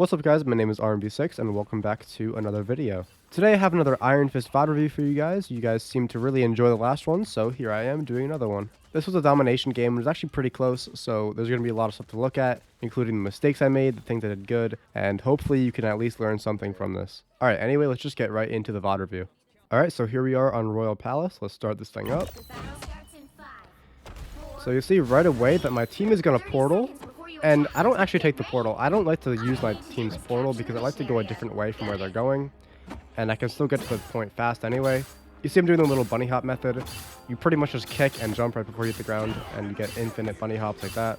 What's up guys, my name is RMB6 and welcome back to another video. Today I have another Iron Fist VOD review for you guys. You guys seem to really enjoy the last one, so here I am doing another one. This was a domination game, it was actually pretty close, so there's going to be a lot of stuff to look at, including the mistakes I made, the things I did good, and hopefully you can at least learn something from this. Alright, anyway, let's just get right into the VOD review. Alright, so here we are on Royal Palace. Let's start this thing up. So you see right away that my team is going to portal. And I don't actually take the portal. I don't like to use my team's portal because I like to go a different way from where they're going. And I can still get to the point fast anyway. You see I'm doing the little bunny hop method. You pretty much just kick and jump right before you hit the ground. And you get infinite bunny hops like that.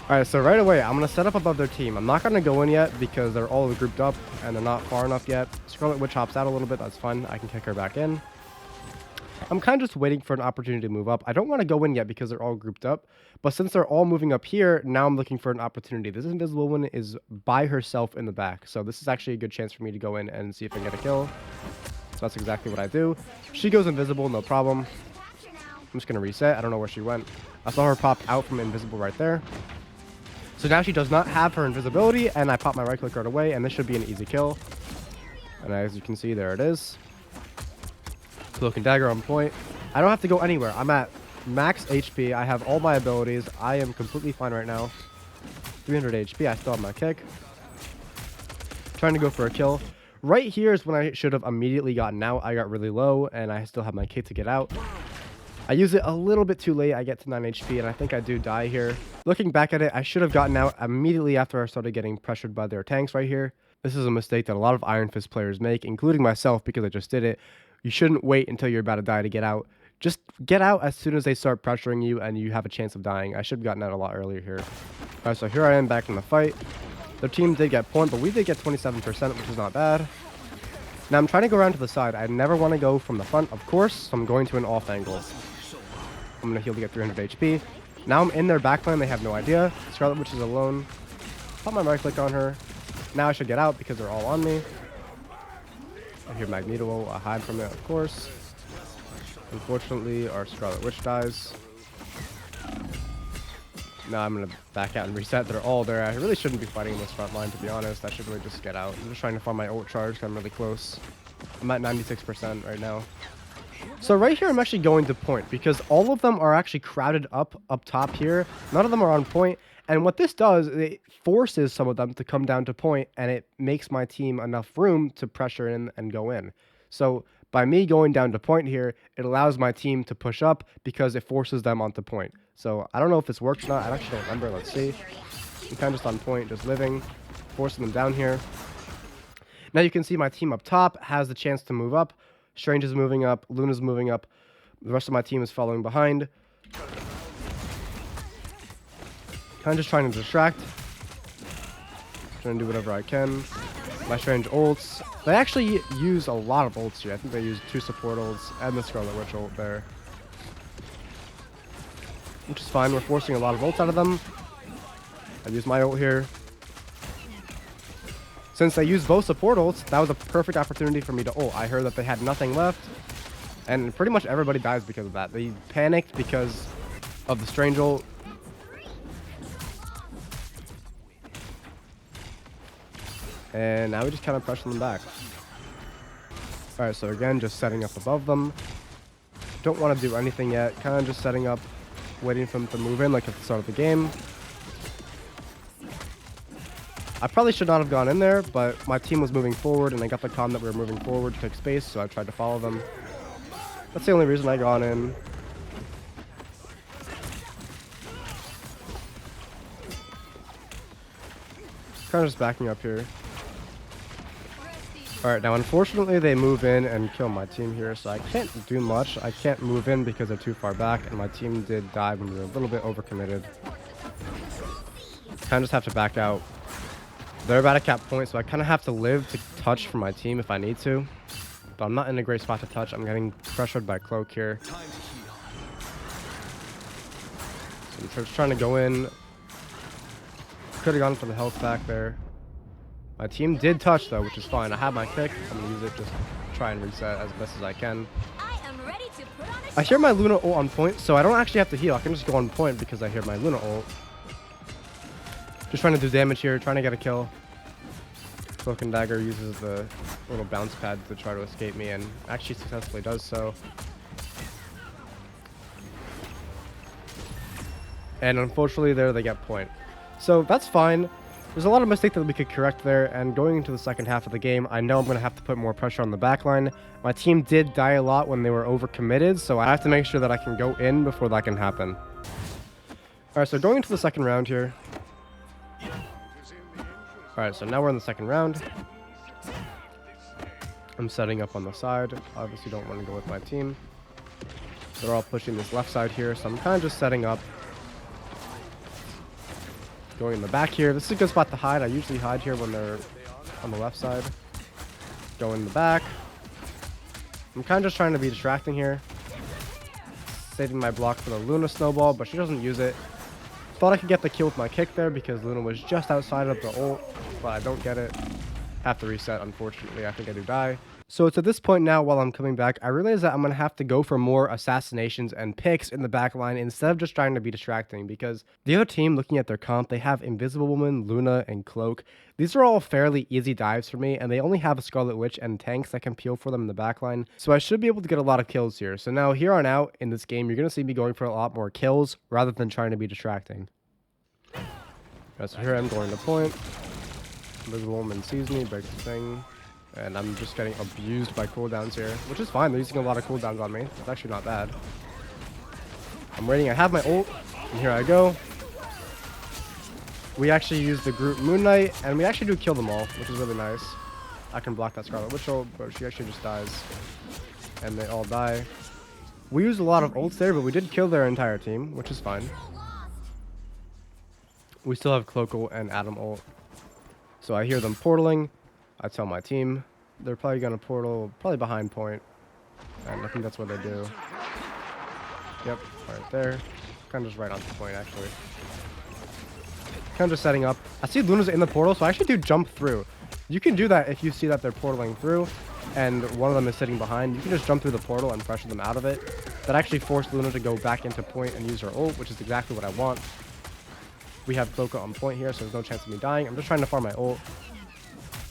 Alright, so right away, I'm going to set up above their team. I'm not going to go in yet because they're all grouped up and they're not far enough yet. Scarlet Witch hops out a little bit. That's fun. I can kick her back in. I'm kind of just waiting for an opportunity to move up. I don't want to go in yet because they're all grouped up. But since they're all moving up here, now I'm looking for an opportunity. This invisible one is by herself in the back. So this is actually a good chance for me to go in and see if I can get a kill. So that's exactly what I do. She goes invisible, no problem. I'm just going to reset. I don't know where she went. I saw her pop out from invisible right there. So now she does not have her invisibility, and I pop my right click right away, and this should be an easy kill. And as you can see, there it is. Cloak and dagger on point. I don't have to go anywhere. I'm at max HP. I have all my abilities. I am completely fine right now. 300 HP. I still have my kick. Trying to go for a kill. Right here is when I should have immediately gotten out. I got really low, and I still have my kick to get out. I use it a little bit too late. I get to 9 HP, and I think I do die here. Looking back at it, I should have gotten out immediately after I started getting pressured by their tanks right here. This is a mistake that a lot of Iron Fist players make, including myself because I just did it. You shouldn't wait until you're about to die to get out. Just get out as soon as they start pressuring you and you have a chance of dying. I should have gotten out a lot earlier here. Alright, so here I am back in the fight. Their team did get point, but we did get 27%, which is not bad. Now I'm trying to go around to the side. I never want to go from the front, of course, so I'm going to an off angle. I'm going to heal to get 300 HP. Now I'm in their backline. They have no idea. Scarlet Witch is alone. Pop my right click on her. Now I should get out because they're all on me. I hear Magneto. I hide from it, of course. Unfortunately, our Scarlet Witch dies. Now I'm going to back out and reset. They're all there. I really shouldn't be fighting in this front line, to be honest. I should really just get out. I'm just trying to find my ult charge because I'm really close. I'm at 96% right now. So right here, I'm actually going to point because all of them are actually crowded up top here. None of them are on point. And what this does, it forces some of them to come down to point, and it makes my team enough room to pressure in and go in. So by me going down to point here, it allows my team to push up because it forces them onto point. So I don't know if this works or not. I actually don't remember. Let's see. I'm kind of just on point, just living, forcing them down here. Now you can see my team up top has the chance to move up. Strange is moving up. Luna's moving up. The rest of my team is following behind. Kind of just trying to distract. Trying to do whatever I can. My Strange ults. They actually use a lot of ults here. I think they use 2 support ults and the Scarlet Witch ult there. Which is fine. We're forcing a lot of ults out of them. I use my ult here. Since they used both support ults, that was a perfect opportunity for me to ult. I heard that they had nothing left. And pretty much everybody dies because of that. They panicked because of the Strange ult. And now we just kind of pressure them back. Alright, so again, just setting up above them. Don't want to do anything yet. Kind of just setting up, waiting for them to move in like at the start of the game. I probably should not have gone in there, but my team was moving forward, and I got the comm that we were moving forward to take space, so I tried to follow them. That's the only reason I got in. Kind of just backing up here. Alright, now unfortunately they move in and kill my team here, so I can't do much. I can't move in because they're too far back, and my team did die when we were a little bit overcommitted. Kind of just have to back out. They're about to cap point, so I kind of have to live to touch for my team if I need to. But I'm not in a great spot to touch. I'm getting pressured by Cloak here. So I'm just trying to go in. Could have gone for the health back there. My team did touch though, which is fine. I have my kick. I'm gonna use it just to try and reset as best as I can. I hear my Luna ult on point, so I don't actually have to heal. I can just go on point because I hear my Luna ult. Just trying to do damage here, trying to get a kill. Cloak and Dagger uses the little bounce pad to try to escape me, and actually successfully does so. And unfortunately there they get point. So that's fine. There's a lot of mistakes that we could correct there, and going into the second half of the game, I know I'm going to have to put more pressure on the backline. My team did die a lot when they were overcommitted, so I have to make sure that I can go in before that can happen. Alright, so going into the second round here. Alright, so now we're in the second round. I'm setting up on the side. Obviously don't want to go with my team. They're all pushing this left side here, so I'm kind of just setting up. Going in the back here. This is a good spot to hide. I usually hide here when they're on the left side. Go in the back. I'm kind of just trying to be distracting here. Saving my block for the Luna snowball, but she doesn't use it. Thought I could get the kill with my kick there because Luna was just outside of the ult, but I don't get it. Have to reset, unfortunately. I think I do die. So it's at this point now, while I'm coming back, I realize that I'm going to have to go for more assassinations and picks in the back line instead of just trying to be distracting, because the other team, looking at their comp, they have Invisible Woman, Luna, and Cloak. These are all fairly easy dives for me, and they only have a Scarlet Witch and tanks that can peel for them in the back line, so I should be able to get a lot of kills here. So now, here on out in this game, you're going to see me going for a lot more kills rather than trying to be distracting. Right, so here I'm going to point. Invisible Woman sees me, breaks the thing. And I'm just getting abused by cooldowns here, which is fine. They're using a lot of cooldowns on me. It's actually not bad. I'm waiting. I have my ult, and here I go. We actually use the group Moon Knight, and we actually do kill them all, which is really nice. I can block that Scarlet Witch ult, but she actually just dies. And they all die. We used a lot of ults there, but we did kill their entire team, which is fine. We still have Cloak ult and Adam ult. So I hear them portaling. I tell my team they're probably going to portal probably behind point, and I think that's what they do. Yep, right there. Kind of just right on the point, actually. Kind of just setting up. I see Luna's in the portal, so I actually do jump through. You can do that if you see that they're portaling through, and one of them is sitting behind. You can just jump through the portal and pressure them out of it. That actually forced Luna to go back into point and use her ult, which is exactly what I want. We have Cloak on point here, so there's no chance of me dying. I'm just trying to farm my ult.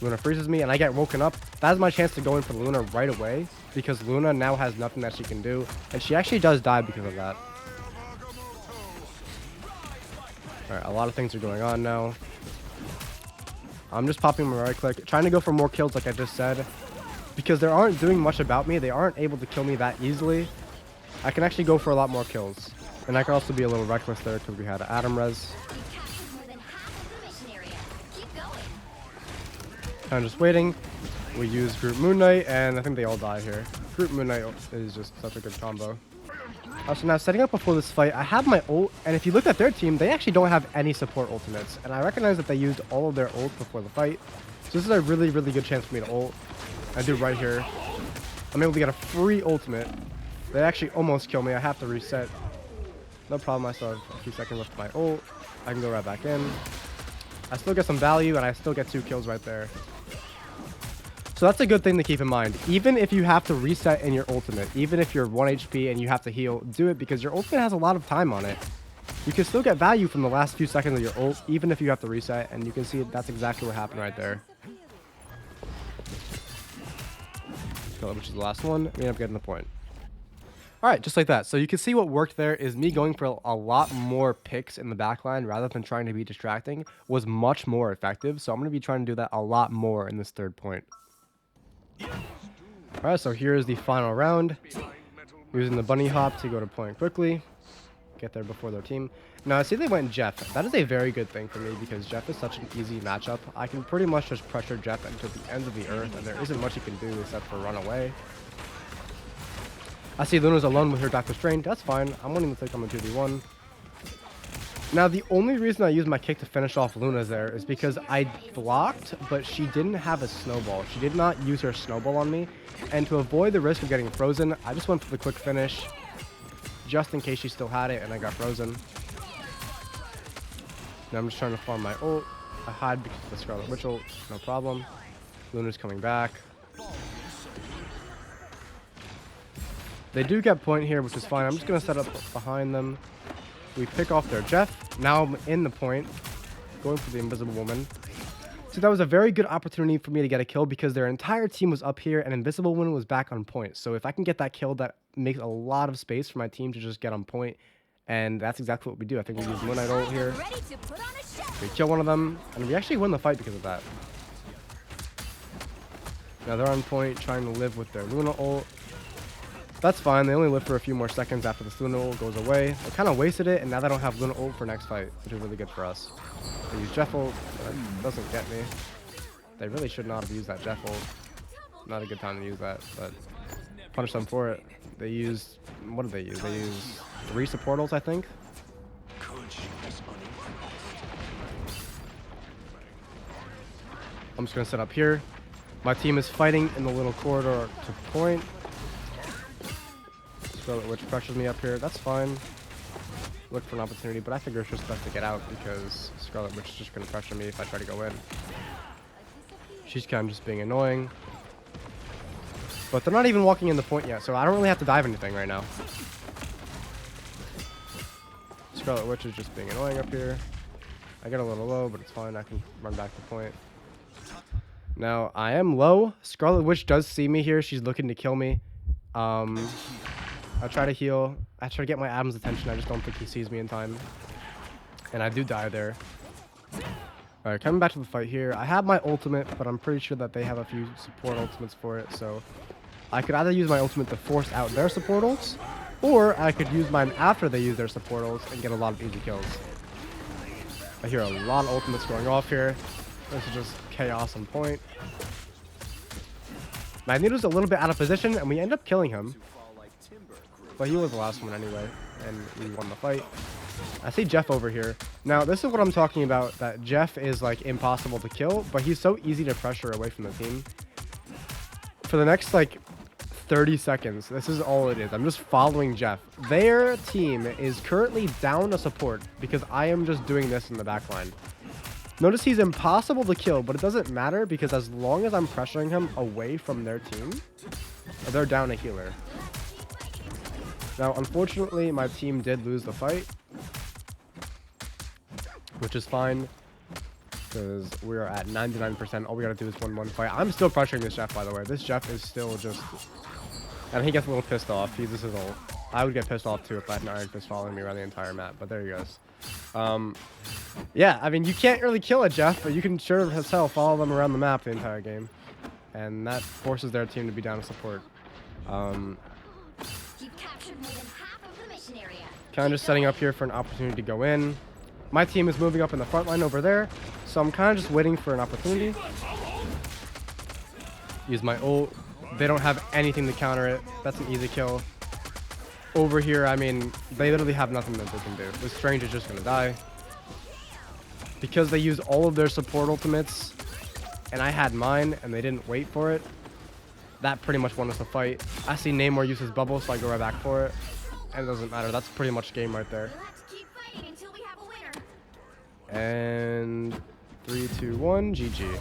Luna freezes me, and I get woken up. That's my chance to go in for Luna right away, because Luna now has nothing that she can do, and she actually does die because of that. Alright, a lot of things are going on now. I'm just popping my right click, trying to go for more kills like I just said, because they aren't doing much about me. They aren't able to kill me that easily. I can actually go for a lot more kills, and I can also be a little reckless there because we had Adam res. I'm just waiting. We use Group Moon Knight, and I think they all die here. Group Moon Knight is just such a good combo. So now, setting up before this fight, I have my ult, and if you look at their team, they actually don't have any support ultimates, and I recognize that they used all of their ult before the fight. So this is a really, really good chance for me to ult. I do right here. I'm able to get a free ultimate. They actually almost kill me. I have to reset. No problem. I still have a few seconds left of my ult. I can go right back in. I still get some value, and I still get 2 kills right there. So that's a good thing to keep in mind. Even if you have to reset in your ultimate, even if you're 1 HP and you have to heal, do it, because your ultimate has a lot of time on it. You can still get value from the last few seconds of your ult, even if you have to reset, and you can see that's exactly what happened right there. Which is the last one. We end up getting the point. Alright, just like that. So you can see what worked there is me going for a lot more picks in the backline rather than trying to be distracting was much more effective. So I'm going to be trying to do that a lot more in this third point. Alright, so here's the final round. Using the bunny hop to go to point quickly. Get there before their team. Now, I see they went Jeff. That is a very good thing for me because Jeff is such an easy matchup. I can pretty much just pressure Jeff into the ends of the earth, and there isn't much he can do except for run away. I see Luna's alone with her Doctor Strange. That's fine. I'm wanting to take on the 2v1. Now, the only reason I used my kick to finish off Luna there is because I blocked, but she didn't have a snowball. She did not use her snowball on me. And to avoid the risk of getting frozen, I just went for the quick finish, just in case she still had it and I got frozen. Now I'm just trying to farm my ult. I hide because of the Scarlet Witch ult. No problem. Luna's coming back. They do get point here, which is fine. I'm just going to set up behind them. We pick off their Jeff. Now I'm in the point. going for the Invisible Woman. So that was a very good opportunity for me to get a kill because their entire team was up here and Invisible Woman was back on point. So if I can get that kill, that makes a lot of space for my team to just get on point. And that's exactly what we do. I think we use Moonlight ult here. We kill one of them, and we actually win the fight because of that. Now they're on point, trying to live with their Luna ult. That's fine. They only live for a few more seconds after the Luna ult goes away. They kind of wasted it, and now they don't have Luna ult for next fight, which is really good for us. They use Jeff ult. That doesn't get me. They really should not have used that Jeff ult. Not a good time to use that, but punish them for it. They used... What did they use? They used 3 support ults, I think. I'm just going to set up here. My team is fighting in the little corridor to point. Scarlet Witch pressures me up here. That's fine. Look for an opportunity, but I figure it's just best to get out because Scarlet Witch is just going to pressure me if I try to go in. She's kind of just being annoying. But they're not even walking in the point yet, so I don't really have to dive anything right now. Scarlet Witch is just being annoying up here. I get a little low, but it's fine. I can run back to point. Now, I am low. Scarlet Witch does see me here. She's looking to kill me. I'll try to heal. I try to get my Adam's attention. I just don't think he sees me in time. And I do die there. Alright, coming back to the fight here. I have my ultimate, but I'm pretty sure that they have a few support ultimates for it. So I could either use my ultimate to force out their support ults, or I could use mine after they use their support ults and get a lot of easy kills. I hear a lot of ultimates going off here. This is just chaos on point. Magneto's a little bit out of position, and we end up killing him. But he was the last one anyway, and we won the fight. I see Jeff over here. Now, this is what I'm talking about, that Jeff is, like, impossible to kill, but he's so easy to pressure away from the team. For the next, like, 30 seconds, this is all it is. I'm just following Jeff. Their team is currently down a support because I am just doing this in the back line. Notice he's impossible to kill, but it doesn't matter because as long as I'm pressuring him away from their team, they're down a healer. Now, unfortunately, my team did lose the fight, which is fine because we're at 99%. All we gotta do is win one fight. I'm still pressuring this Jeff, by the way. This Jeff is still just... And he gets a little pissed off. This is all. I would get pissed off too if I had an Iron Fist following me around the entire map, but there he goes. Yeah, I mean, you can't really kill a Jeff, but you can sure as hell follow them around the map the entire game. And that forces their team to be down to support. Kind of just setting up here for an opportunity to go in. My team is moving up in the front line over there, so I'm kind of just waiting for an opportunity. Use my ult. They don't have anything to counter it. That's an easy kill. Over here, I mean, they literally have nothing that they can do. This Strange is just going to die. Because they used all of their support ultimates, and I had mine, and they didn't wait for it, that pretty much won us the fight. I see Namor use his bubble, so I go right back for it. And it doesn't matter. That's pretty much game right there. And 3, 2, 1, GG.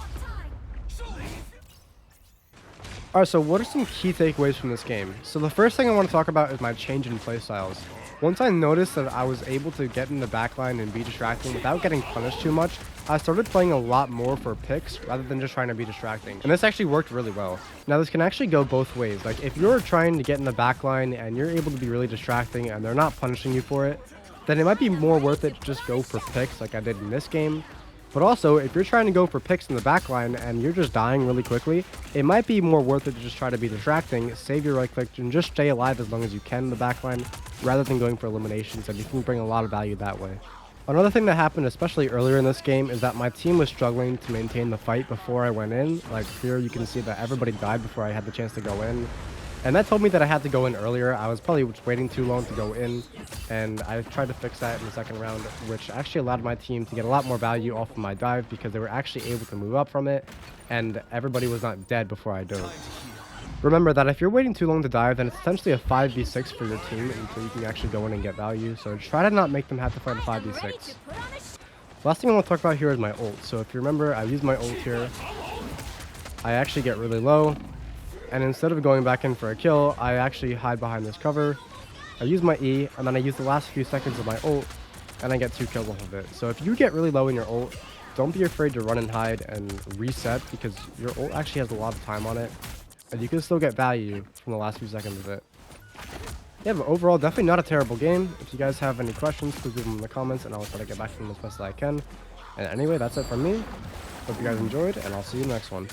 Alright, so what are some key takeaways from this game? So the first thing I want to talk about is my change in playstyles. Once I noticed that I was able to get in the backline and be distracting without getting punished too much, I started playing a lot more for picks rather than just trying to be distracting. And this actually worked really well. Now this can actually go both ways. Like if you're trying to get in the backline and you're able to be really distracting and they're not punishing you for it, then it might be more worth it to just go for picks like I did in this game. But also, if you're trying to go for picks in the backline and you're just dying really quickly, it might be more worth it to just try to be distracting, save your right click, and just stay alive as long as you can in the backline, rather than going for eliminations, and you can bring a lot of value that way. Another thing that happened, especially earlier in this game, is that my team was struggling to maintain the fight before I went in. Like here, you can see that everybody died before I had the chance to go in. And that told me that I had to go in earlier. I was probably just waiting too long to go in, and I tried to fix that in the second round, which actually allowed my team to get a lot more value off of my dive because they were actually able to move up from it, and everybody was not dead before I dove. Remember that if you're waiting too long to dive, then it's essentially a 5v6 for your team until you can actually go in and get value, so try to not make them have to fight a 5v6. Last thing I want to talk about here is my ult. So if you remember, I use my ult here. I actually get really low. And instead of going back in for a kill, I actually hide behind this cover. I use my E, and then I use the last few seconds of my ult and I get 2 kills off of it. So if you get really low in your ult, don't be afraid to run and hide and reset, because your ult actually has a lot of time on it, and you can still get value from the last few seconds of it. Yeah, but overall, definitely not a terrible game. If you guys have any questions, please leave them in the comments, and I'll try to get back to them as best as I can. And anyway, that's it from me. Hope you guys enjoyed, and I'll see you in the next one.